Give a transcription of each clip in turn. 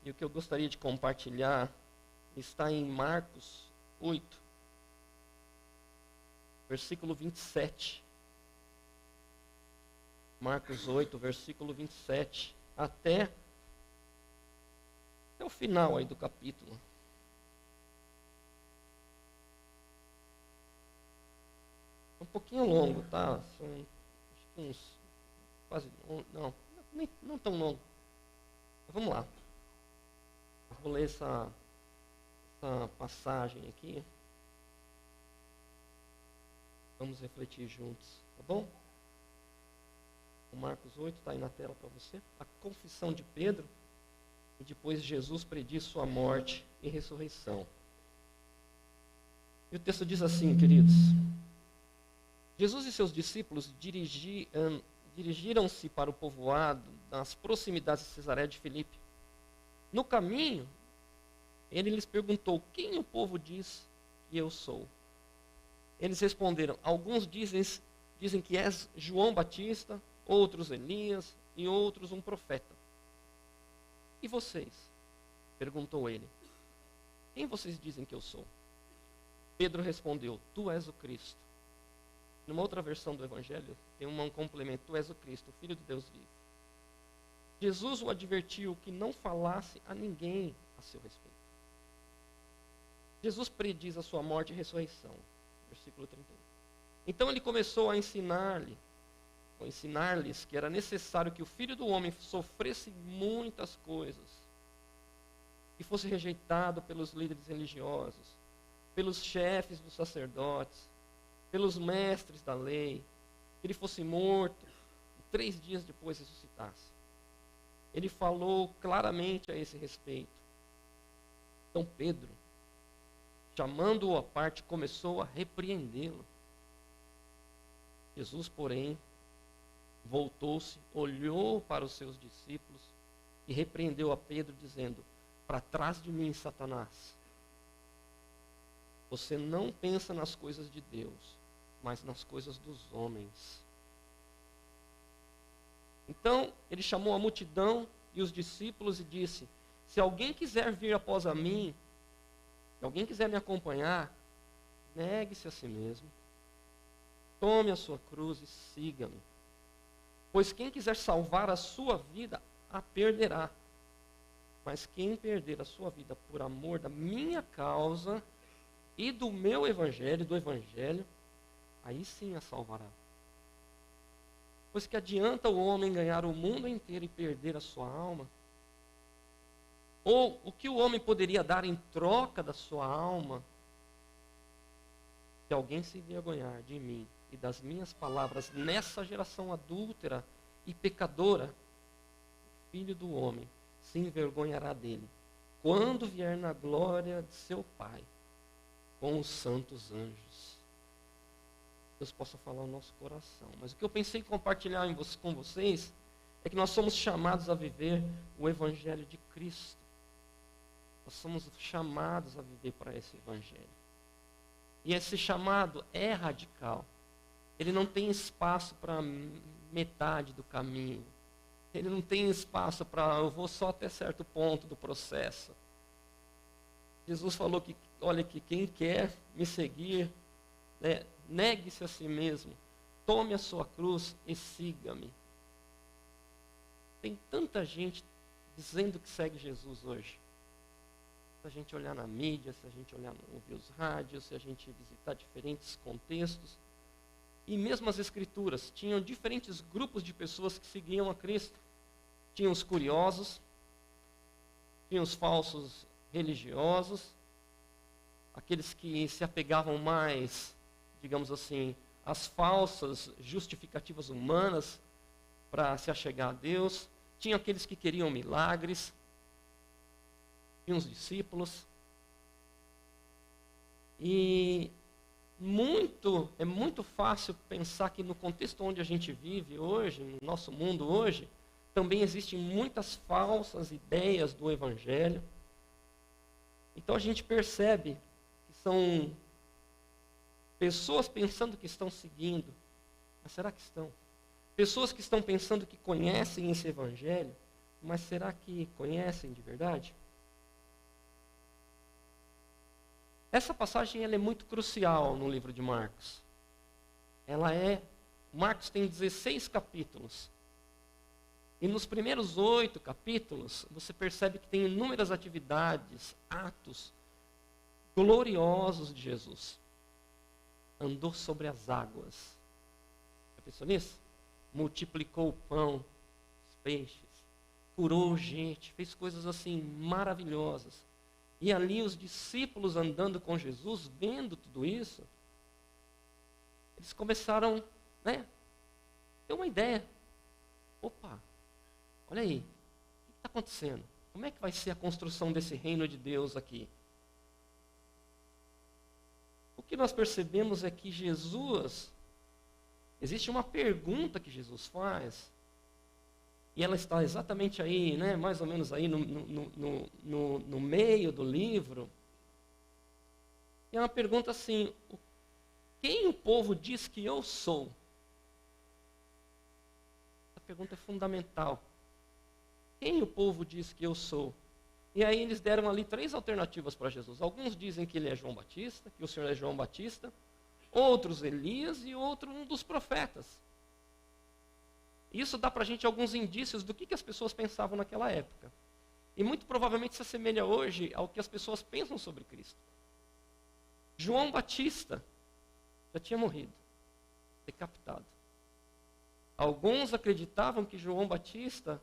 E o que eu gostaria de compartilhar está em Marcos 8, versículo 27. Marcos 8, versículo 27, até o final aí do capítulo. É um pouquinho longo, tá? São acho que uns quase, não tão longo. Mas vamos lá. Eu vou ler essa passagem aqui. Vamos refletir juntos, tá bom? O Marcos 8 está aí na tela para você. A confissão de Pedro. E depois Jesus prediz sua morte e ressurreição. E o texto diz assim, queridos. Jesus e seus discípulos dirigiram-se para o povoado nas proximidades de Cesareia de Filipe. No caminho, ele lhes perguntou: quem o povo diz que eu sou? Eles responderam: alguns dizem que és João Batista, outros Elias e outros um profeta. E vocês? Perguntou ele. Quem vocês dizem que eu sou? Pedro respondeu: tu és o Cristo. Numa outra versão do Evangelho, tem um complemento: tu és o Cristo, o Filho de Deus vivo. Jesus o advertiu que não falasse a ninguém a seu respeito. Jesus prediz a sua morte e ressurreição. Versículo 31. Então ele começou a ensinar-lhes que era necessário que o Filho do Homem sofresse muitas coisas, que fosse rejeitado pelos líderes religiosos, pelos chefes dos sacerdotes, pelos mestres da lei, que ele fosse morto e 3 dias depois ressuscitasse. Ele falou claramente a esse respeito. Então Pedro, chamando-o à parte, começou a repreendê-lo. Jesus, porém, voltou-se, olhou para os seus discípulos e repreendeu a Pedro, dizendo: para trás de mim, Satanás. Você não pensa nas coisas de Deus, mas nas coisas dos homens. Então, ele chamou a multidão e os discípulos e disse: se alguém quiser vir após a mim, se alguém quiser me acompanhar, negue-se a si mesmo, tome a sua cruz e siga-me. Pois quem quiser salvar a sua vida, a perderá. Mas quem perder a sua vida por amor da minha causa e do meu evangelho, aí sim a salvará. Pois que adianta o homem ganhar o mundo inteiro e perder a sua alma? Ou o que o homem poderia dar em troca da sua alma? Se alguém se envergonhar de mim e das minhas palavras nessa geração adúltera e pecadora, o Filho do Homem se envergonhará dele, quando vier na glória de seu Pai, com os santos anjos. Deus possa falar o nosso coração. Mas o que eu pensei em compartilhar com vocês é que nós somos chamados a viver o Evangelho de Cristo. Nós somos chamados a viver para esse Evangelho. E esse chamado é radical. Ele não tem espaço para metade do caminho. Ele não tem espaço para eu vou só até certo ponto do processo. Jesus falou que, olha, que quem quer me seguir, negue-se a si mesmo, tome a sua cruz e siga-me. Tem tanta gente dizendo que segue Jesus hoje. Se a gente olhar na mídia, se a gente ouvir os rádios, se a gente visitar diferentes contextos, e mesmo as escrituras, tinham diferentes grupos de pessoas que seguiam a Cristo. Tinham os curiosos, tinham os falsos religiosos, aqueles que se apegavam mais, digamos assim, às falsas justificativas humanas para se achegar a Deus. Tinha aqueles que queriam milagres, tinha os discípulos. E é muito fácil pensar que no contexto onde a gente vive hoje, no nosso mundo hoje, também existem muitas falsas ideias do Evangelho. Então a gente percebe que são pessoas pensando que estão seguindo, mas será que estão? Pessoas que estão pensando que conhecem esse Evangelho, mas será que conhecem de verdade? Essa passagem ela é muito crucial no livro de Marcos. Marcos tem 16 capítulos. E nos primeiros 8 capítulos, você percebe que tem inúmeras atividades, atos gloriosos de Jesus. Andou sobre as águas. Já pensou nisso? Multiplicou o pão, os peixes, curou gente, fez coisas assim maravilhosas. E ali os discípulos andando com Jesus, vendo tudo isso, eles começaram, ter uma ideia. Opa, olha aí, o que está acontecendo? Como é que vai ser a construção desse reino de Deus aqui? O que nós percebemos é que existe uma pergunta que Jesus faz, e ela está exatamente aí, mais ou menos aí no meio do livro. E é uma pergunta assim: quem o povo diz que eu sou? Essa pergunta é fundamental. Quem o povo diz que eu sou? E aí eles deram ali 3 alternativas para Jesus. Alguns dizem que ele é João Batista, que o Senhor é João Batista. Outros Elias e outro um dos profetas. Isso dá para a gente alguns indícios do que as pessoas pensavam naquela época. E muito provavelmente se assemelha hoje ao que as pessoas pensam sobre Cristo. João Batista já tinha morrido, decapitado. Alguns acreditavam que João Batista,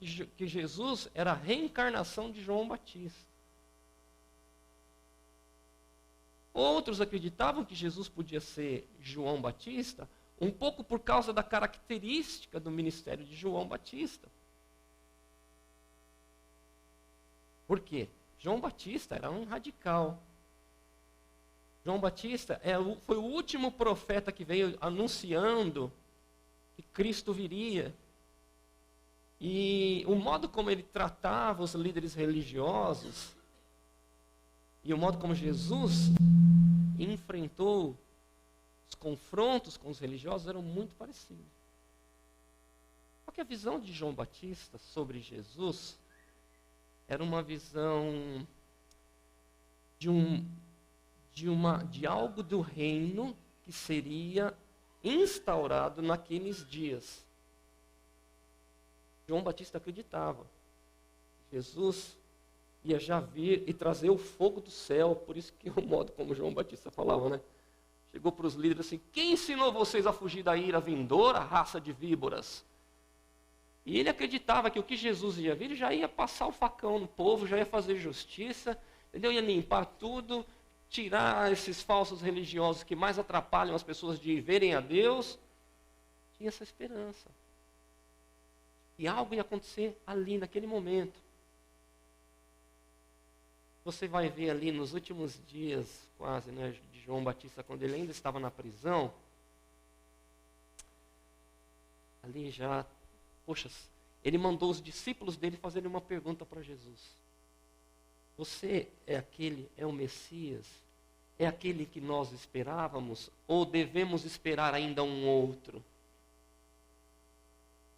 que Jesus era a reencarnação de João Batista. Outros acreditavam que Jesus podia ser João Batista, um pouco por causa da característica do ministério de João Batista. Por quê? João Batista era um radical. João Batista foi o último profeta que veio anunciando que Cristo viria. E o modo como ele tratava os líderes religiosos, e o modo como Jesus enfrentou os confrontos com os religiosos eram muito parecidos. Só que a visão de João Batista sobre Jesus era uma visão de algo do reino que seria instaurado naqueles dias. João Batista acreditava que Jesus ia já vir e trazer o fogo do céu, por isso que o modo como João Batista falava, chegou para os líderes assim: quem ensinou vocês a fugir da ira vindoura, raça de víboras? E ele acreditava que o que Jesus ia vir, já ia passar o facão no povo, já ia fazer justiça, entendeu? Ia limpar tudo, tirar esses falsos religiosos que mais atrapalham as pessoas de verem a Deus. Tinha essa esperança. E algo ia acontecer ali, naquele momento. Você vai ver ali nos últimos dias, quase, de João Batista, quando ele ainda estava na prisão, ali já, ele mandou os discípulos dele fazerem uma pergunta para Jesus. Você é o Messias? É aquele que nós esperávamos? Ou devemos esperar ainda um outro?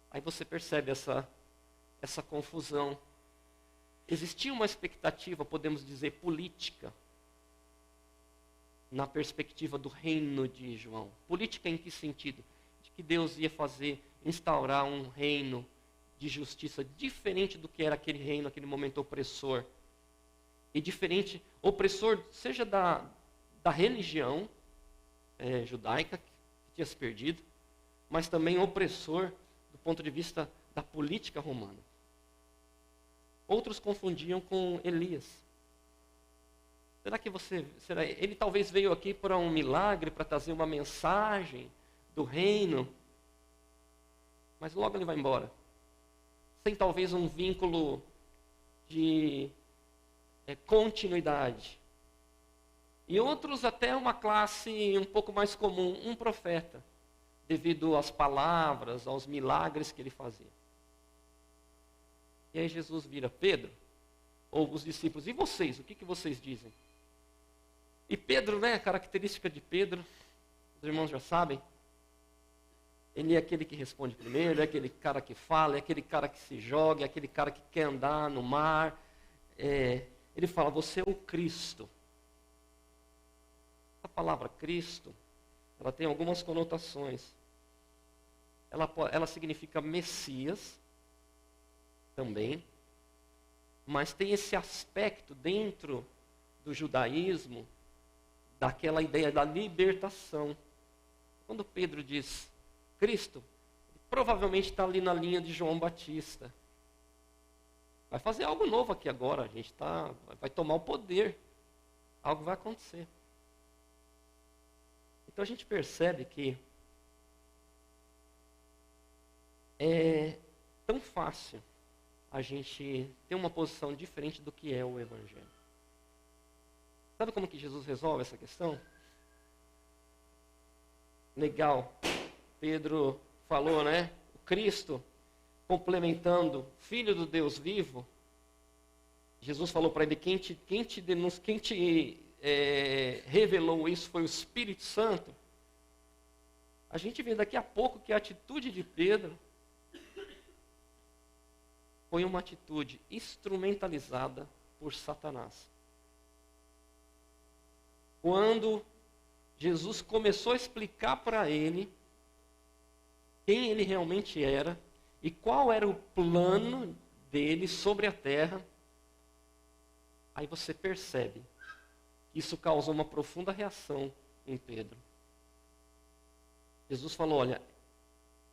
Aí você percebe essa confusão. Existia uma expectativa, podemos dizer, política, na perspectiva do reino de João. Política em que sentido? De que Deus ia instaurar um reino de justiça diferente do que era aquele reino, naquele momento opressor. E diferente, opressor, seja da religião judaica, que tinha se perdido, mas também opressor do ponto de vista da política romana. Outros confundiam com Elias. Ele talvez veio aqui para um milagre, para trazer uma mensagem do reino, mas logo ele vai embora. Sem talvez um vínculo de continuidade. E outros até uma classe um pouco mais comum, um profeta, devido às palavras, aos milagres que ele fazia. E aí Jesus vira Pedro, ou os discípulos: e vocês, o que vocês dizem? E Pedro, a característica de Pedro, os irmãos já sabem, Ele é aquele que responde primeiro, é aquele cara que fala, é aquele cara que se joga, é aquele cara que quer andar no mar. Ele fala, você é o Cristo. A palavra Cristo, ela tem algumas conotações. Ela significa Messias, também. Mas tem esse aspecto dentro do judaísmo, daquela ideia da libertação. Quando Pedro diz Cristo, ele provavelmente está ali na linha de João Batista. Vai fazer algo novo aqui agora, a gente vai tomar o poder. Algo vai acontecer. Então a gente percebe que é tão fácil a gente ter uma posição diferente do que é o Evangelho. Sabe como que Jesus resolve essa questão? Legal. Dentre falou, né? O Cristo, complementando, Filho do Deus vivo. Jesus falou para ele, quem te revelou isso foi o Espírito Santo. A gente vê daqui a pouco que a atitude de Pedro foi uma atitude instrumentalizada por Satanás. Quando Jesus começou a explicar para ele quem ele realmente era e qual era o plano dele sobre a terra, aí você percebe que isso causou uma profunda reação em Pedro. Jesus falou, olha,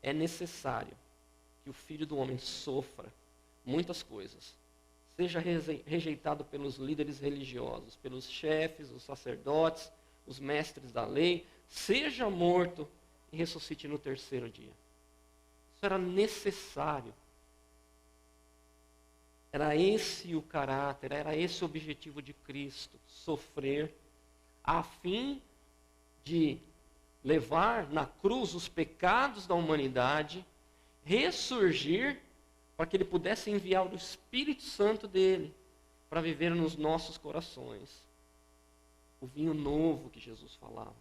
é necessário que o Filho do Homem sofra muitas coisas, seja rejeitado pelos líderes religiosos, pelos chefes, os sacerdotes, os mestres da lei, seja morto e ressuscite no terceiro dia. Isso era necessário. Era esse o caráter, era esse o objetivo de Cristo, sofrer, a fim de levar na cruz os pecados da humanidade, ressurgir, para que ele pudesse enviar o Espírito Santo dele, para viver nos nossos corações. O vinho novo que Jesus falava.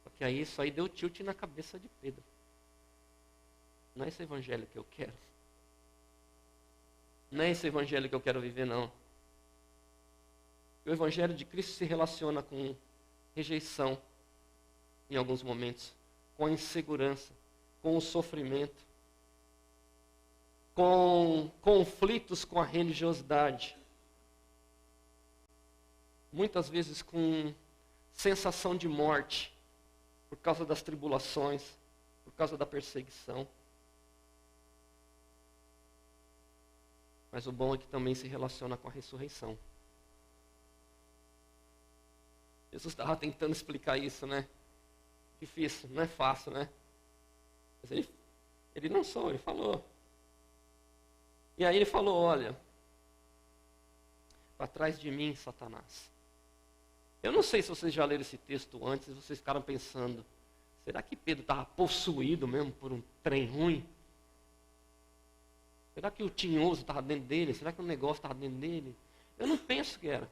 Porque aí isso aí deu tilt na cabeça de Pedro. Não é esse evangelho que eu quero. Não é esse evangelho que eu quero viver, não. O evangelho de Cristo se relaciona com rejeição, em alguns momentos, com a insegurança, com o sofrimento, com conflitos com a religiosidade. Muitas vezes com sensação de morte, por causa das tribulações, por causa da perseguição. Mas o bom é que também se relaciona com a ressurreição. Jesus estava tentando explicar isso, né? Difícil, não é fácil, né? Mas ele lançou, ele falou. E aí ele falou, olha, para trás de mim, Satanás. Eu não sei se vocês já leram esse texto antes, e vocês ficaram pensando, será que Pedro estava possuído mesmo por um trem ruim? Será que o tinhoso estava dentro dele? Será que o negócio estava dentro dele? Eu não penso que era.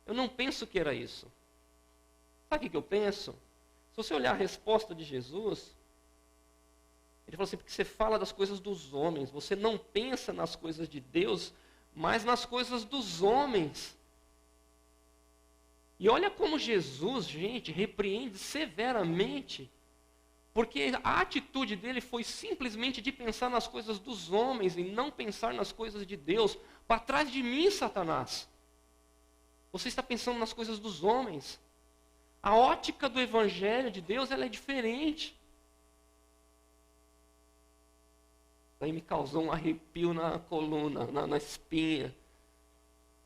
Eu não penso que era isso. Sabe o que eu penso? Se você olhar a resposta de Jesus, ele falou assim, porque você fala das coisas dos homens, você não pensa nas coisas de Deus, mas nas coisas dos homens. E olha como Jesus, gente, repreende severamente, porque a atitude dele foi simplesmente de pensar nas coisas dos homens e não pensar nas coisas de Deus. Para trás de mim, Satanás. Você está pensando nas coisas dos homens. A ótica do Evangelho de Deus, ela é diferente. Aí me causou um arrepio na coluna, na espinha,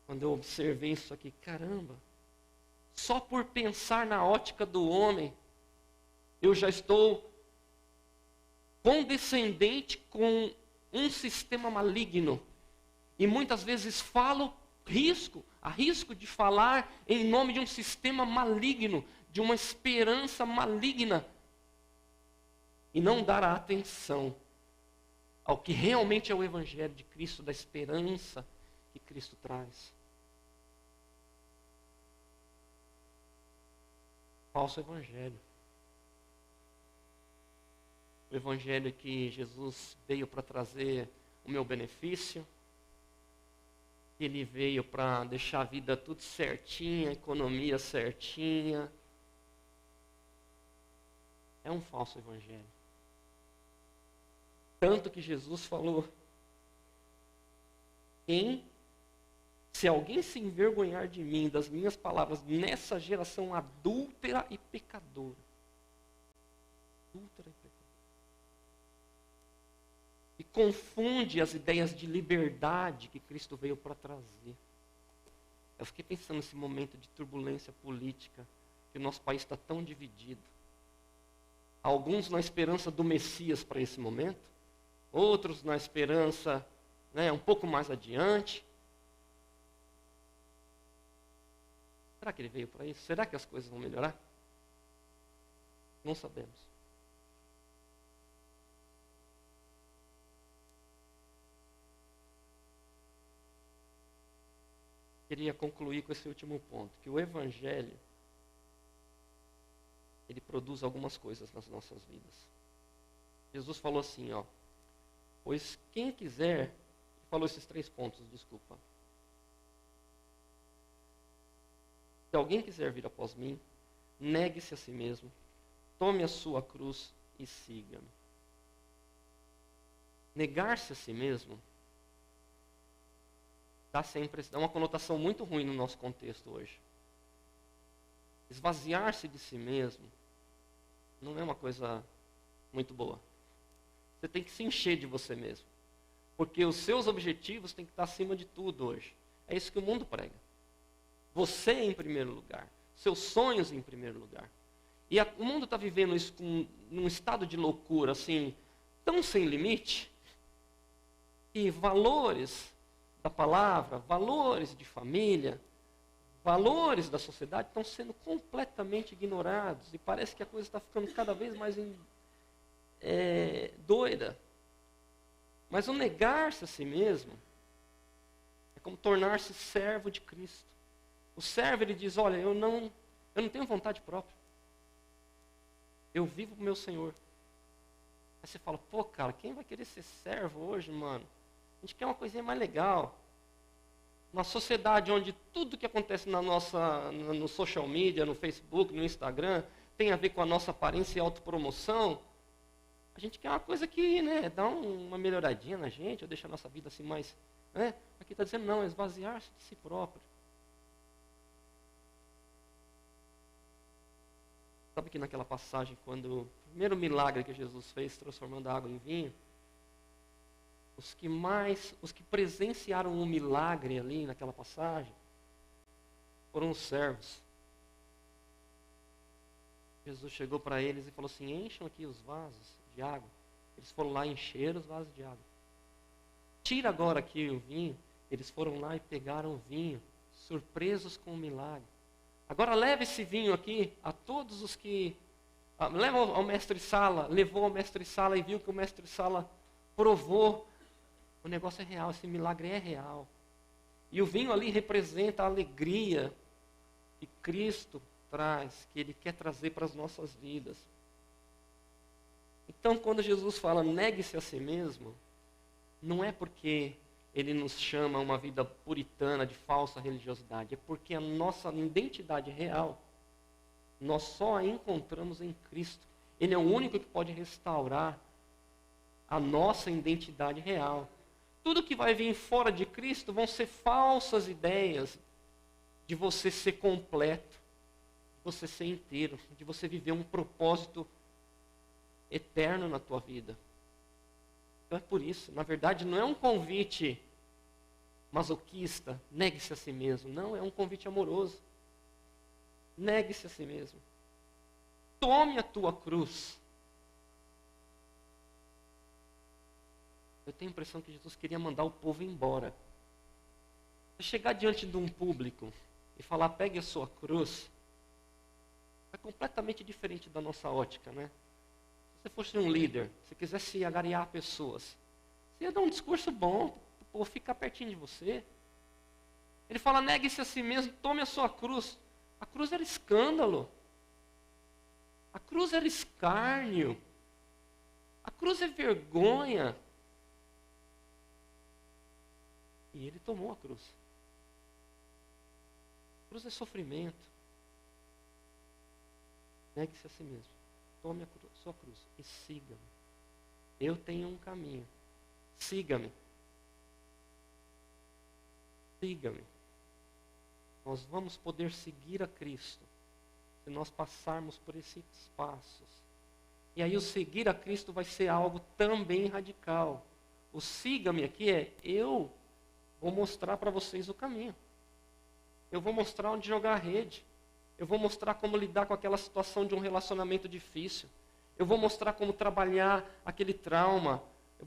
quando eu observei isso aqui. Caramba, só por pensar na ótica do homem, eu já estou condescendente com um sistema maligno. E muitas vezes arrisco de falar em nome de um sistema maligno, de uma esperança maligna, e não dar a atenção ao que realmente é o Evangelho de Cristo, da esperança que Cristo traz. Falso Evangelho. o evangelho que Jesus veio para trazer o meu benefício, que ele veio para deixar a vida tudo certinha, a economia certinha. É um falso evangelho. Tanto que Jesus falou: se alguém se envergonhar de mim, das minhas palavras, nessa geração adúltera e pecadora. Adúltera e pecadora. E confunde as ideias de liberdade que Cristo veio para trazer. Eu fiquei pensando nesse momento de turbulência política, que o nosso país está tão dividido. Alguns na esperança do Messias para esse momento, outros na esperança, um pouco mais adiante. Será que ele veio para isso? Será que as coisas vão melhorar? Não sabemos. Queria concluir com esse último ponto, que o Evangelho, ele produz algumas coisas nas nossas vidas. Jesus falou assim, pois quem quiser, falou esses 3 pontos, desculpa. Se alguém quiser vir após mim, negue-se a si mesmo, tome a sua cruz e siga-me. Negar-se a si mesmo dá uma conotação muito ruim no nosso contexto hoje. Esvaziar-se de si mesmo não é uma coisa muito boa. Você tem que se encher de você mesmo. Porque os seus objetivos têm que estar acima de tudo hoje. É isso que o mundo prega. Você em primeiro lugar. Seus sonhos em primeiro lugar. E o mundo está vivendo isso num estado de loucura, assim, tão sem limite, que valores da palavra, valores de família, valores da sociedade estão sendo completamente ignorados. E parece que a coisa está ficando cada vez mais doida. Mas o negar-se a si mesmo é como tornar-se servo de Cristo. O servo, ele diz, olha, eu não tenho vontade própria. Eu vivo para o meu Senhor. Aí você fala, pô, cara, quem vai querer ser servo hoje, mano? A gente quer uma coisinha mais legal. Uma sociedade onde tudo que acontece no social media, no Facebook, no Instagram, tem a ver com a nossa aparência e autopromoção. A gente quer uma coisa que, dá uma melhoradinha na gente, ou deixa a nossa vida assim mais... Aqui está dizendo, não, é esvaziar-se de si próprio. Sabe que naquela passagem, quando o primeiro milagre que Jesus fez, transformando a água em vinho, os que presenciaram um milagre ali naquela passagem, foram os servos. Jesus chegou para eles e falou assim, encham aqui os vasos de água. Eles foram lá encher os vasos de água. Tira agora aqui o vinho. Eles foram lá e pegaram o vinho, surpresos com o milagre. Agora leva esse vinho aqui a todos os que... leva ao mestre-sala, levou ao mestre-sala e viu que o mestre-sala provou. O negócio é real, esse milagre é real. E o vinho ali representa a alegria que Cristo traz, que Ele quer trazer para as nossas vidas. Então, quando Jesus fala, negue-se a si mesmo, não é porque Ele nos chama a uma vida puritana de falsa religiosidade, é porque a nossa identidade real, nós só a encontramos em Cristo. Ele é o único que pode restaurar a nossa identidade real. Tudo que vai vir fora de Cristo vão ser falsas ideias de você ser completo, de você ser inteiro, de você viver um propósito eterno na tua vida. Então é por isso, na verdade não é um convite masoquista, negue-se a si mesmo. Não, é um convite amoroso. Negue-se a si mesmo. Tome a tua cruz. Eu tenho a impressão que Jesus queria mandar o povo embora. Se chegar diante de um público e falar, pegue a sua cruz, é completamente diferente da nossa ótica, né? Se você fosse um líder, se quisesse agariar pessoas, você ia dar um discurso bom, o povo ficar pertinho de você. Ele fala, negue-se a si mesmo, tome a sua cruz. A cruz era escândalo. A cruz era escárnio. A cruz é vergonha. E ele tomou a cruz. A cruz é sofrimento. Negue-se a si mesmo. Tome a sua cruz e siga-me. Eu tenho um caminho. Siga-me. Siga-me. Nós vamos poder seguir a Cristo se nós passarmos por esses passos. E aí o seguir a Cristo vai ser algo também radical. O siga-me aqui é: eu vou mostrar para vocês o caminho. Eu vou mostrar onde jogar a rede. Eu vou mostrar como lidar com aquela situação de um relacionamento difícil. Eu vou mostrar como trabalhar aquele trauma. Eu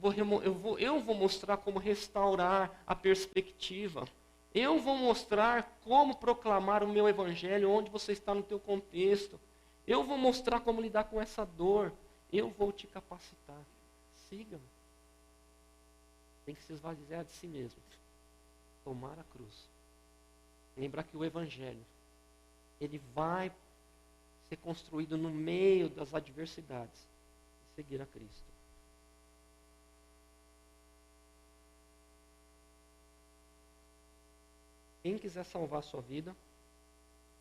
vou mostrar como restaurar a perspectiva. Eu vou mostrar como proclamar o meu evangelho onde você está no teu contexto. Eu vou mostrar como lidar com essa dor. Eu vou te capacitar. Siga-me. Tem que se esvaziar de si mesmo. Tomar a cruz. Lembrar que o evangelho, ele vai ser construído no meio das adversidades. E seguir a Cristo. Quem quiser salvar a sua vida,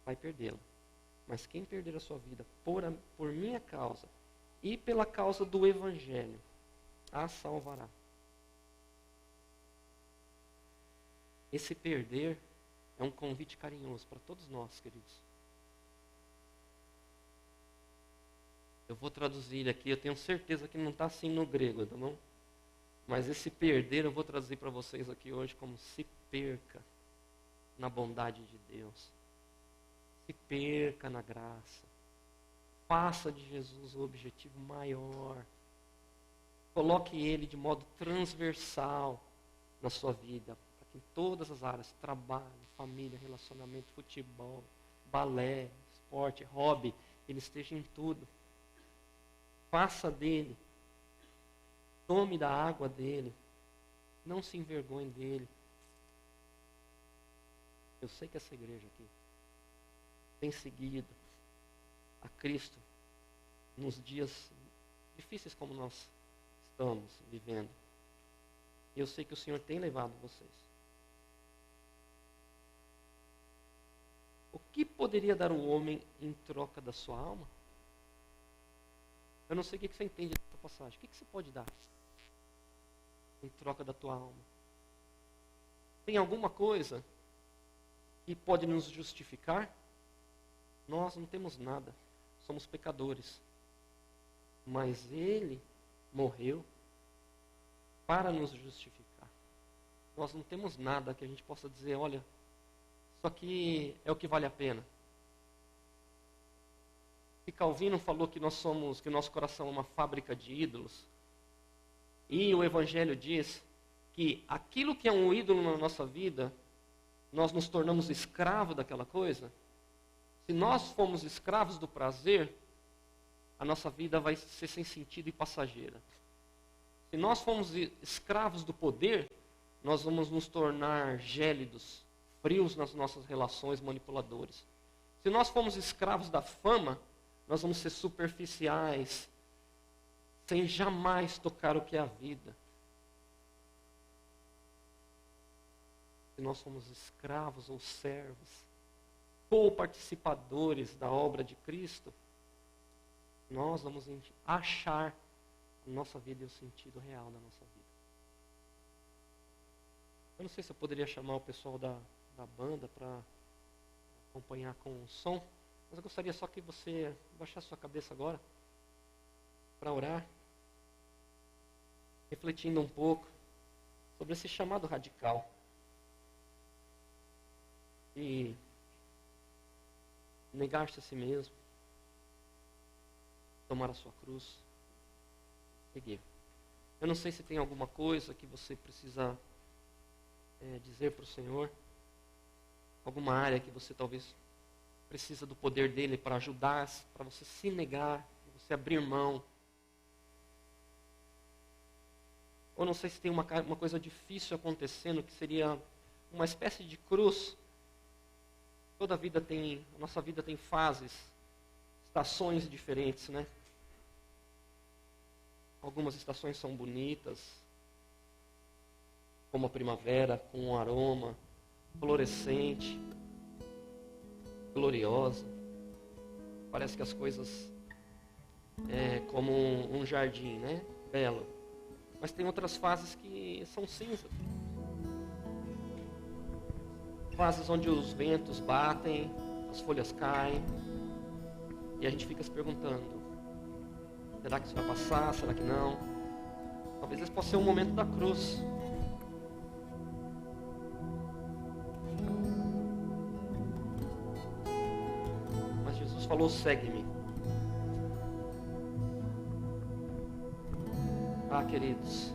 vai perdê-la. Mas quem perder a sua vida por minha causa e pela causa do evangelho, a salvará. Esse perder é um convite carinhoso para todos nós, queridos. Eu vou traduzir aqui, eu tenho certeza que não está assim no grego, tá bom? Mas esse perder eu vou traduzir para vocês aqui hoje como se perca na bondade de Deus. Se perca na graça. Faça de Jesus o objetivo maior. Coloque ele de modo transversal na sua vida. Para que em todas as áreas, trabalho, família, relacionamento, futebol, balé, esporte, hobby, ele esteja em tudo. Faça dele. Tome da água dele. Não se envergonhe dele. Eu sei que essa igreja aqui tem seguido a Cristo nos dias difíceis como nós estamos vivendo. E eu sei que o Senhor tem levado vocês. O que poderia dar o homem em troca da sua alma? Eu não sei o que você entende dessa passagem. O que você pode dar em troca da tua alma? Tem alguma coisa que pode nos justificar? Nós não temos nada, somos pecadores. Mas Ele morreu para nos justificar. Nós não temos nada que a gente possa dizer, olha, isso aqui é o que vale a pena. E Calvino falou que que o nosso coração é uma fábrica de ídolos. E o Evangelho diz que aquilo que é um ídolo na nossa vida, nós nos tornamos escravos daquela coisa. Se nós formos escravos do prazer, a nossa vida vai ser sem sentido e passageira. Se nós formos escravos do poder, nós vamos nos tornar gélidos, frios nas nossas relações, manipuladores. Se nós formos escravos da fama, nós vamos ser superficiais, sem jamais tocar o que é a vida. Se nós somos escravos ou servos, co-participadores da obra de Cristo, nós vamos achar a nossa vida e o sentido real da nossa vida. Eu não sei se eu poderia chamar o pessoal da banda para acompanhar com o som, mas eu gostaria só que você baixasse sua cabeça agora para orar, refletindo um pouco sobre esse chamado radical. E negar-se a si mesmo, tomar a sua cruz, seguir. Eu não sei se tem alguma coisa que você precisa dizer para o Senhor, alguma área que você talvez precisa do poder dele para ajudar, para você se negar, para você abrir mão. Ou não sei se tem uma coisa difícil acontecendo, que seria uma espécie de cruz. A nossa vida tem fases, estações diferentes, né? Algumas estações são bonitas, como a primavera, com um aroma florescente, gloriosa. Parece que as coisas como um jardim, né? Belo. Mas tem outras fases que são cinzas. Fases onde os ventos batem, as folhas caem, e a gente fica se perguntando: será que isso vai passar? Será que não? Talvez esse possa ser o momento da cruz. Mas Jesus falou: segue-me. Ah, queridos,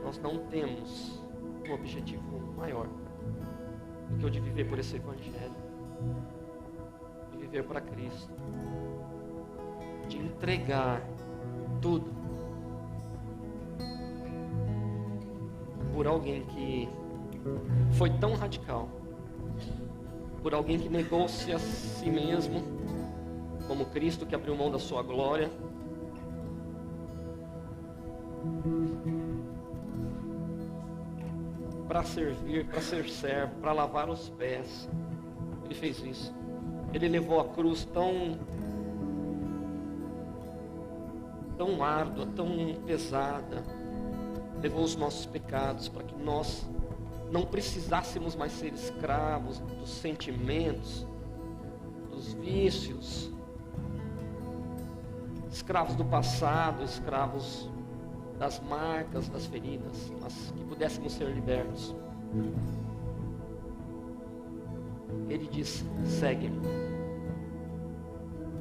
nós não temos um objetivo maior do que o de viver por esse Evangelho, de viver para Cristo, de entregar tudo por alguém que foi tão radical, por alguém que negou-se a si mesmo, como Cristo que abriu mão da sua glória, para servir, para ser servo, para lavar os pés. Ele fez isso. Ele levou a cruz tão árdua, tão pesada. Levou os nossos pecados para que nós não precisássemos mais ser escravos dos sentimentos, dos vícios, escravos do passado, escravos das marcas, das feridas, mas que pudéssemos ser libertos. Ele diz: segue-me.